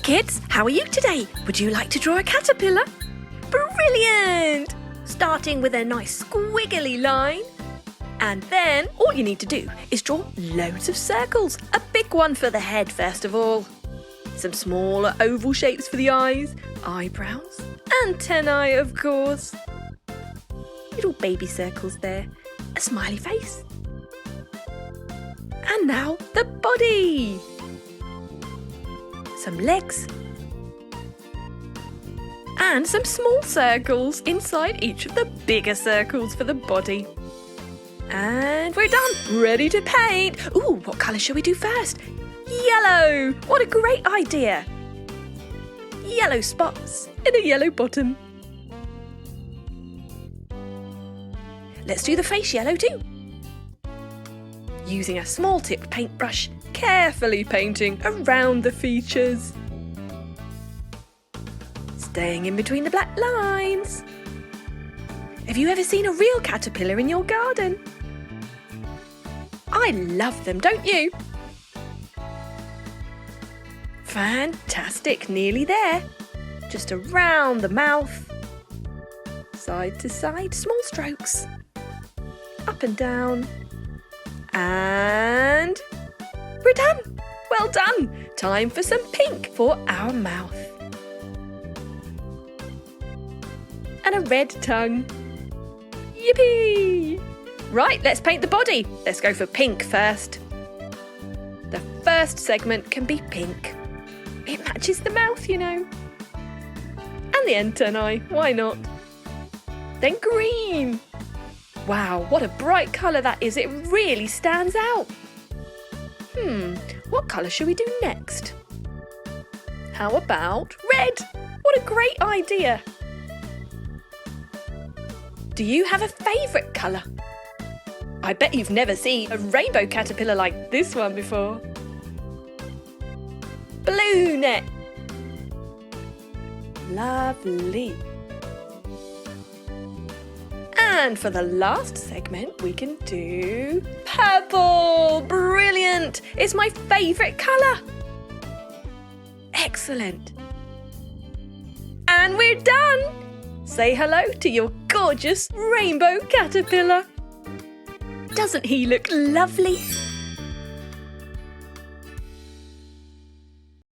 kids, how are you today? Would you like to draw a caterpillar? Brilliant! Starting with a nice squiggly line. And then all you need to do is draw loads of circles. A big one for the head first of all. Some smaller oval shapes for the eyes, eyebrows, antennae of course. Little baby circles there, a smiley face. And now the body. Some legs. And some small circles inside each of the bigger circles for the body. And we're done, ready to paint. Ooh, what colour shall we do first? Yellow! What a great idea! Yellow spots in a yellow bottom. Let's do the face yellow too. Using a small tipped paintbrush, carefully painting around the features. Staying in between the black lines. Have you ever seen a real caterpillar in your garden? I love them, don't you? Fantastic, nearly there. Just around the mouth. Side to side, small strokes. Up and down. And we're done. Well done. Time for some pink for our mouth. And a red tongue. Yippee! Right, let's paint the body. Let's go for pink first. The first segment can be pink. It matches the mouth, you know. And the antennae, why not? Then green. Wow, what a bright colour that is. It really stands out. What colour should we do next? How about red? What a great idea. Do you have a favourite colour? I bet you've never seen a rainbow caterpillar like this one before. Blue net. Lovely. And for the last segment, we can do purple. Brilliant. It's my favourite colour. Excellent. And we're done. Say hello to your gorgeous rainbow caterpillar. Doesn't he look lovely?